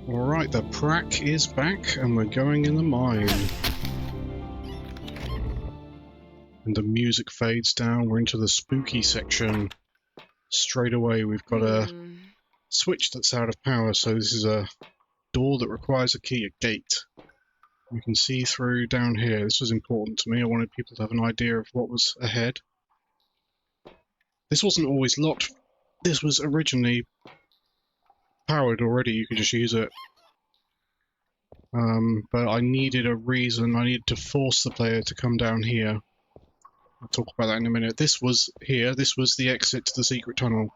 Alright, the praak is back and we're going in the mine. And the music fades down, we're into the spooky section. Straight away we've got a switch that's out of power, so this is a door that requires a key, a gate. You can see through down here. This was important to me, I wanted people to have an idea of what was ahead. This wasn't always locked, this was originally powered already, you could just use it. But I needed a reason, I needed to force the player to come down here. I'll talk about that in a minute. This was here, this was the exit to the secret tunnel.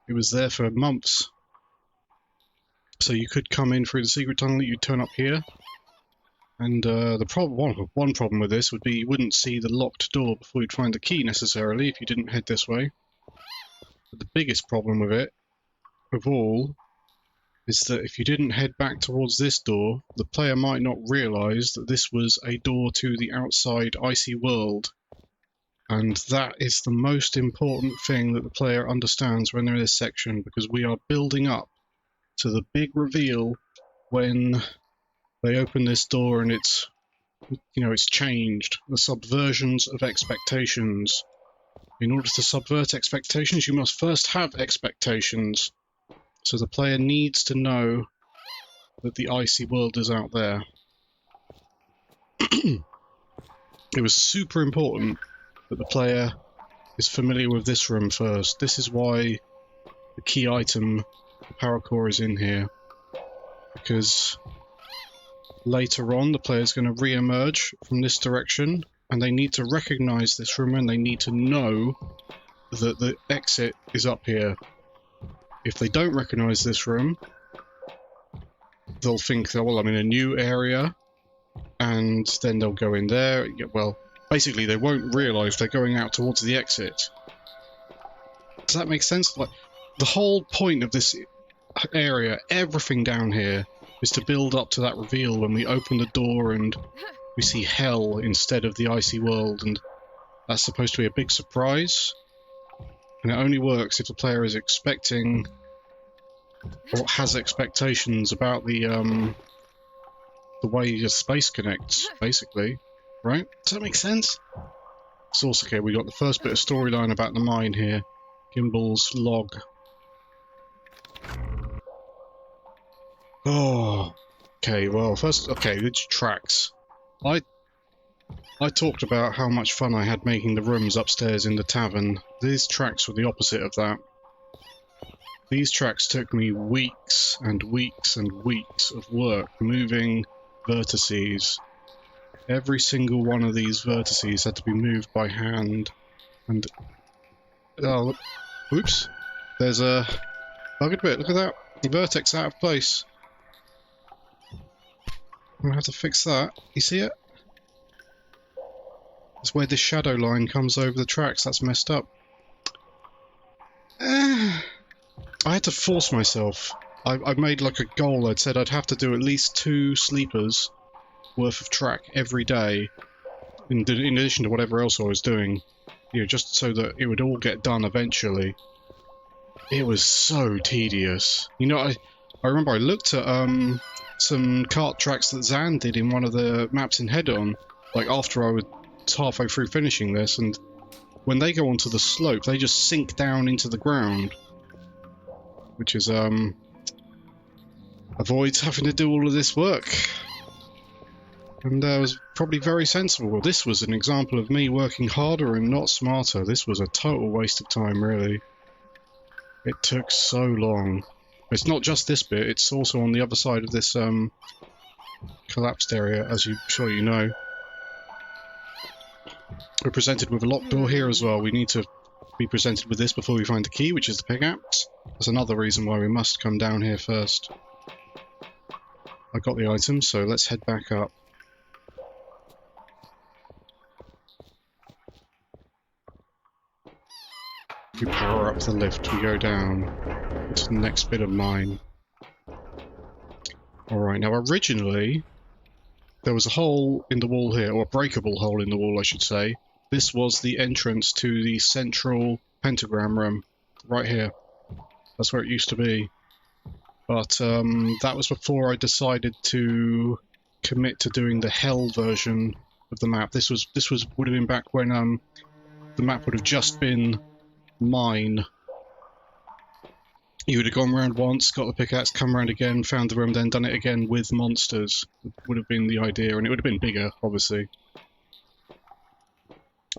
It was there for months. So you could come in through the secret tunnel, you'd turn up here. And one problem with this would be you wouldn't see the locked door before you'd find the key necessarily if you didn't head this way. But the biggest problem with it, of all, is that if you didn't head back towards this door, the player might not realise that this was a door to the outside icy world. And that is the most important thing that the player understands when they're in this section, because we are building up to the big reveal when they open this door and it's, you know, it's changed. The subversions of expectations. In order to subvert expectations, you must first have expectations. So the player needs to know that the icy world is out there. It was super important that the player is familiar with this room first. This is why the key item, the power core, is in here. Because later on the player is going to re-emerge from this direction and they need to recognize this room and they need to know that the exit is up here. If they don't recognize this room, they'll think that, well, I'm in a new area, and then they'll go in there. Well, basically they won't realize they're going out towards the exit. Does that make sense? Like, the whole point of this area, everything down here, is to build up to that reveal when we open the door and we see hell instead of the icy world, and that's supposed to be a big surprise. And it only works if the player is expecting, or has expectations about the way your space connects, basically. Right? Does that make sense? It's also okay, we got the first bit of storyline about the mine here. Gimbal's log. Oh, okay, well, first, okay, the tracks. I talked about how much fun I had making the rooms upstairs in the tavern. These tracks were the opposite of that. These tracks took me weeks and weeks and weeks of work moving vertices. Every single one of these vertices had to be moved by hand. And oh, oops, there's a buggered bit. Look at that, the vertex out of place. I'm gonna have to fix that. You see it? That's where this shadow line comes over the tracks. That's messed up. I had to force myself. I made like a goal. I'd said I'd have to do at least 2 sleepers worth of track every day, in addition to whatever else I was doing. You know, just so that it would all get done eventually. It was so tedious. You know, I remember I looked at some kart tracks that Zan did in one of the maps in Hedon, like after I was halfway through finishing this, and when they go onto the slope they just sink down into the ground, which is avoids having to do all of this work, and was probably very sensible. This was an example of me working harder and not smarter. This was a total waste of time, really. It took so long. It's not just this bit, it's also on the other side of this collapsed area, as I'm sure you know. We're presented with a locked door here as well. We need to be presented with this before we find the key, which is the pickaxe. That's another reason why we must come down here first. I got the item, so let's head back up. We power up the lift, we go down to the next bit of mine. Alright, now originally there was a hole in the wall here, or a breakable hole in the wall I should say. This was the entrance to the central pentagram room, right here. That's where it used to be. But that was before I decided to commit to doing the hell version of the map. This would have been back when the map would have just been mine. You would have gone around once, got the pickaxe, come around again, found the room, then done it again with monsters. Would have been the idea, and it would have been bigger, obviously.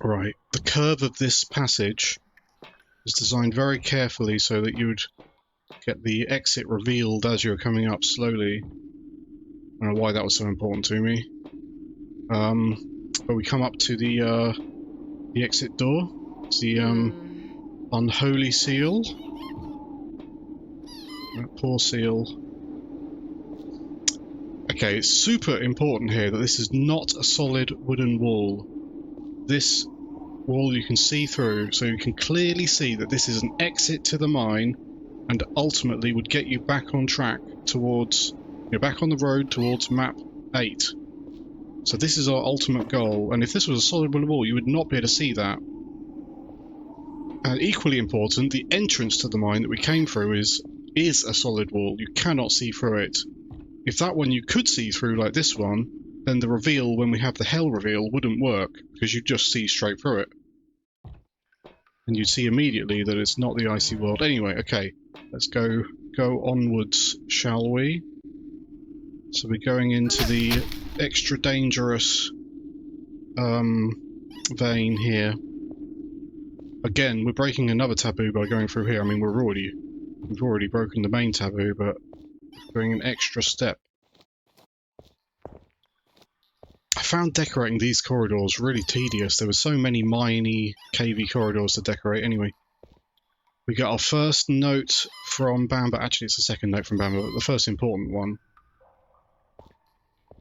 Right, the curve of this passage is designed very carefully so that you would get the exit revealed as you're coming up slowly. I don't know why that was so important to me. But we come up to the exit door. It's the unholy seal. That poor seal. Okay, it's super important here that this is not a solid wooden wall. This wall you can see through, so you can clearly see that this is an exit to the mine and ultimately would get you back on track towards, you're back on the road towards map 8. So this is our ultimate goal, and if this was a solid wooden wall you would not be able to see that. And equally important, the entrance to the mine that we came through is a solid wall. You cannot see through it. If that one you could see through like this one, then the reveal when we have the hell reveal wouldn't work, because you'd just see straight through it. And you'd see immediately that it's not the icy world. Anyway, okay, let's go onwards, shall we? So we're going into the extra dangerous vein here. Again, we're breaking another taboo by going through here. I mean, we've already broken the main taboo, but going an extra step. I found decorating these corridors really tedious. There were so many miney, cavey corridors to decorate. Anyway, we got our first note from Bamber. Actually, it's the second note from Bamber, but the first important one.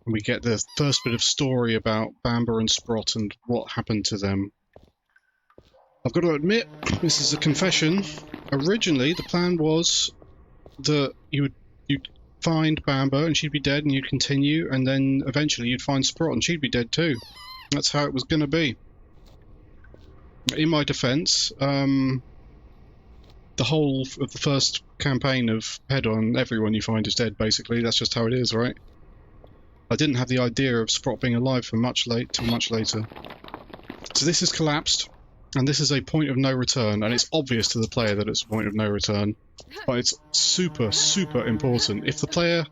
And we get the first bit of story about Bamber and Sprot and what happened to them. I've got to admit, this is a confession. Originally, the plan was that you'd find Bamber and she'd be dead and you'd continue, and then eventually you'd find Sprot and she'd be dead too. That's how it was going to be. In my defense, the whole of the first campaign of Hedon, everyone you find is dead basically. That's just how it is, right? I didn't have the idea of Sprot being alive for much later. So this has collapsed. And this is a point of no return, and it's obvious to the player that it's a point of no return, but it's super, super important. If a player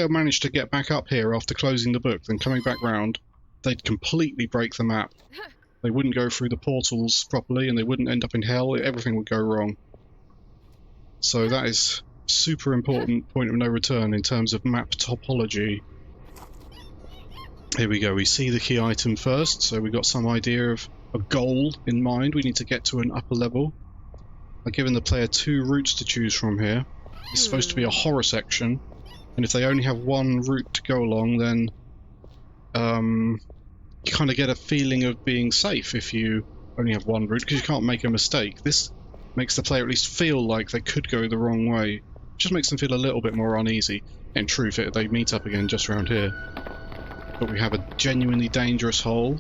managed to get back up here after closing the book, then coming back round, they'd completely break the map. They wouldn't go through the portals properly, and they wouldn't end up in hell. Everything would go wrong. So that is super important point of no return in terms of map topology. Here we go. We see the key item first, so we got some idea of a goal in mind. We need to get to an upper level. I've given the player 2 routes to choose from here. It's supposed to be a horror section, and if they only have one route to go along, then you kind of get a feeling of being safe if you only have one route, because you can't make a mistake. This makes the player at least feel like they could go the wrong way. It just makes them feel a little bit more uneasy. In truth, they meet up again just around here. But we have a genuinely dangerous hole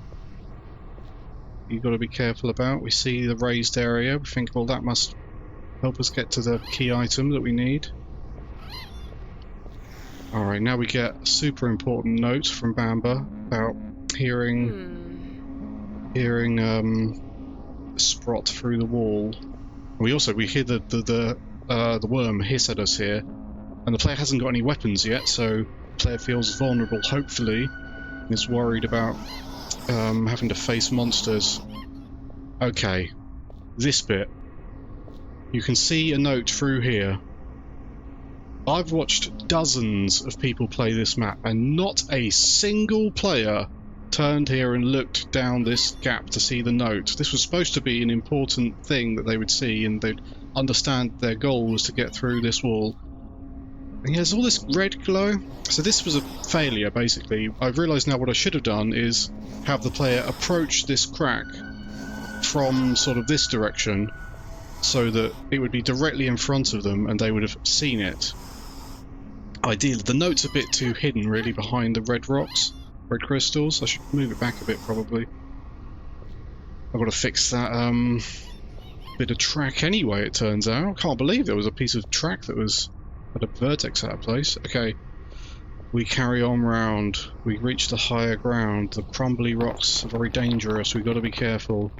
you've got to be careful about. We see the raised area. We think, well, that must help us get to the key item that we need. Alright, now we get a super important note from Bamber about hearing Sprot through the wall. We hear the worm hiss at us here, and the player hasn't got any weapons yet, so the player feels vulnerable, hopefully, and is worried about having to face monsters. Okay, this bit. You can see a note through here. I've watched dozens of people play this map, and not a single player turned here and looked down this gap to see the note. This was supposed to be an important thing that they would see, and they'd understand their goal was to get through this wall. And there's all this red glow. So this was a failure, basically. I've realised now what I should have done is have the player approach this crack from sort of this direction, so that it would be directly in front of them and they would have seen it. Ideally, the note's a bit too hidden really behind the red rocks, red crystals. I should move it back a bit probably. I've got to fix that bit of track anyway, it turns out. I can't believe there was a piece of track that was But a vertex out of place. Okay. We carry on round. We reach the higher ground. The crumbly rocks are very dangerous. We've got to be careful.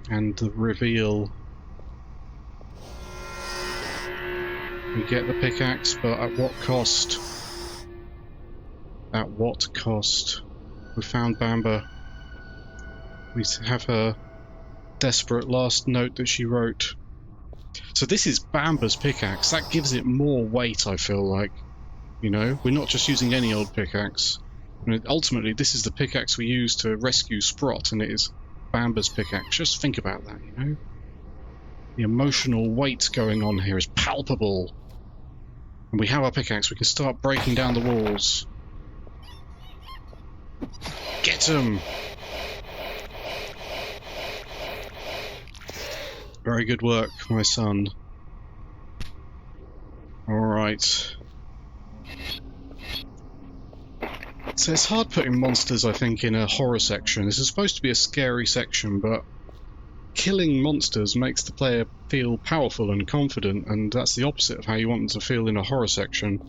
And the reveal. We get the pickaxe, but at what cost? At what cost? We found Bamba. We have her desperate last note that she wrote. So this is Bamba's pickaxe. That gives it more weight, I feel like. You know, we're not just using any old pickaxe. I mean, ultimately, this is the pickaxe we use to rescue Sprot, and it is Bamba's pickaxe. Just think about that, you know? The emotional weight going on here is palpable. And we have our pickaxe. We can start breaking down the walls. Get him! Very good work, my son. Alright. So it's hard putting monsters, I think, in a horror section. This is supposed to be a scary section, but killing monsters makes the player feel powerful and confident, and that's the opposite of how you want them to feel in a horror section.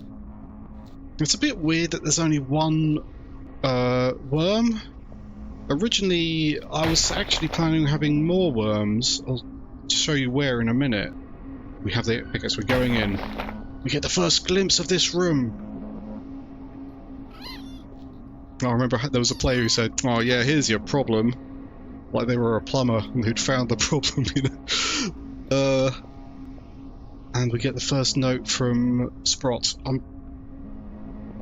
It's a bit weird that there's only one worm. Originally, I was actually planning on having more worms. I'll show you where in a minute. We have the pickaxe, we're going in. We get the first glimpse of this room. I remember there was a player who said, "Oh yeah, here's your problem." Like they were a plumber and who'd found the problem, you know. And we get the first note from Sprot.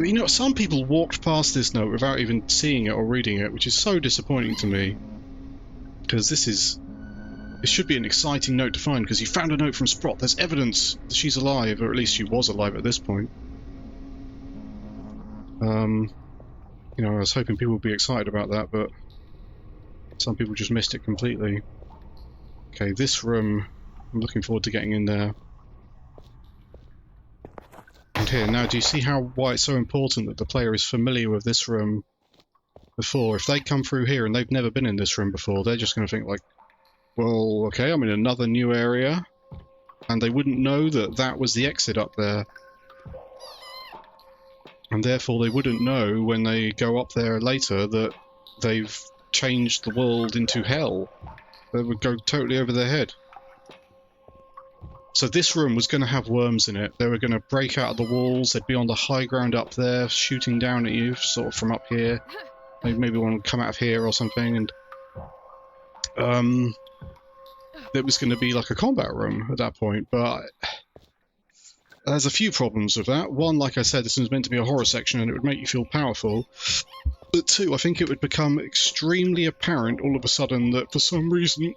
You know, some people walked past this note without even seeing it or reading it, which is so disappointing to me. Because this should be an exciting note to find, because you found a note from Sprot. There's evidence that she's alive, or at least she was alive at this point. You know, I was hoping people would be excited about that, but some people just missed it completely. Okay, this room, I'm looking forward to getting in there. And here, now do you see why it's so important that the player is familiar with this room before? If they come through here and they've never been in this room before, they're just going to think like, well, okay, I'm in another new area, and they wouldn't know that that was the exit up there. And therefore they wouldn't know when they go up there later that they've changed the world into hell. They would go totally over their head. So this room was going to have worms in it. They were going to break out of the walls. They'd be on the high ground up there, shooting down at you, sort of from up here. Maybe one would come out of here or something, and it was going to be like a combat room at that point. But there's a few problems with that. One, like I said, this was meant to be a horror section, and it would make you feel powerful. But two, I think it would become extremely apparent all of a sudden that for some reason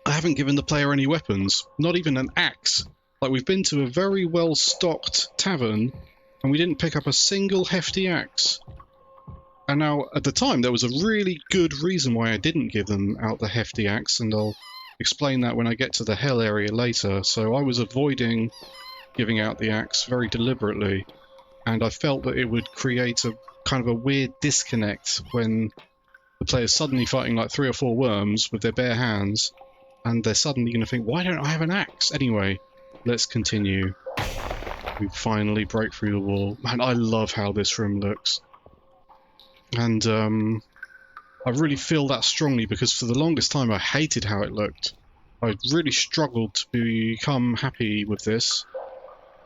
I haven't given the player any weapons, not even an axe. Like, we've been to a very well-stocked tavern, and we didn't pick up a single hefty axe. And now, at the time, there was a really good reason why I didn't give them out the hefty axe, and I'll explain that when I get to the hell area later. So I was avoiding giving out the axe very deliberately, and I felt that it would create a kind of a weird disconnect when the player's suddenly fighting like 3 or 4 worms with their bare hands, and they're suddenly going to think, why don't I have an axe? Anyway, let's continue. We finally break through the wall. Man, I love how this room looks. And I really feel that strongly, because for the longest time I hated how it looked. I really struggled to become happy with this.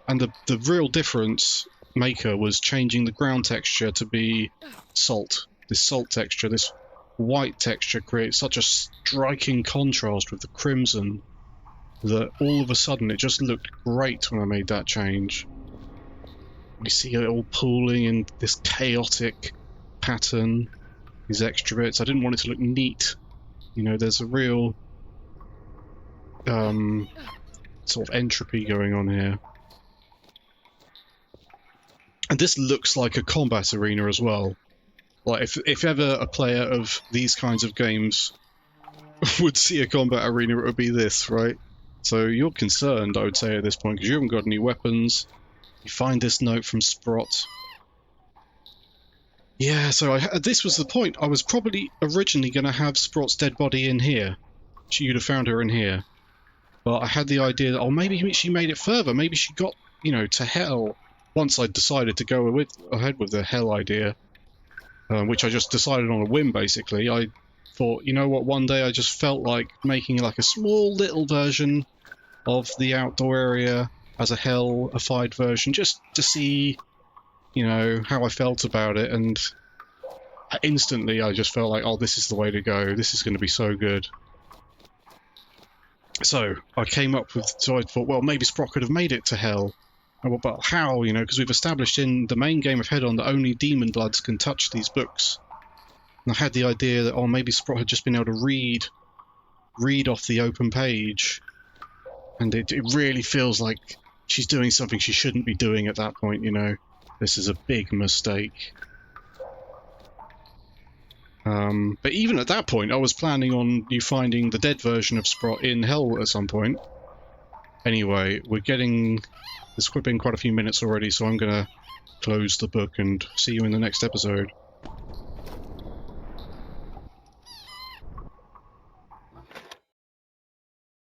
And the real difference maker was changing the ground texture to be salt. This salt texture, this white texture creates such a striking contrast with the crimson that all of a sudden it just looked great when I made that change. We see it all pooling in this chaotic pattern, these extra bits. I didn't want it to look neat. You know, there's a real sort of entropy going on here. And this looks like a combat arena as well. Like, if ever a player of these kinds of games would see a combat arena, it would be this, right? So you're concerned, I would say, at this point, because you haven't got any weapons. You find this note from Sprot. Yeah, so this was the point. I was probably originally going to have Sprot's dead body in here. You'd have found her in here. But I had the idea that, oh, maybe she made it further. Maybe she got, you know, to hell. Once I decided to go ahead with the hell idea, which I just decided on a whim, basically. I thought, you know what, one day I just felt like making like a small little version of the outdoor area as a hell-ified version, just to see, you know, how I felt about it, and instantly I just felt like, oh, this is the way to go. This is going to be so good. So I came up with, so I thought, well, maybe Sprot could have made it to hell. But how, you know, because we've established in the main game of Hedon that only demon bloods can touch these books. And I had the idea that, oh, maybe Sprot had just been able to read off the open page. And it really feels like she's doing something she shouldn't be doing at that point, you know. This is a big mistake. But even at that point, I was planning on you finding the dead version of Sprot in hell at some point. Anyway, there's been quite a few minutes already, so I'm going to close the book and see you in the next episode.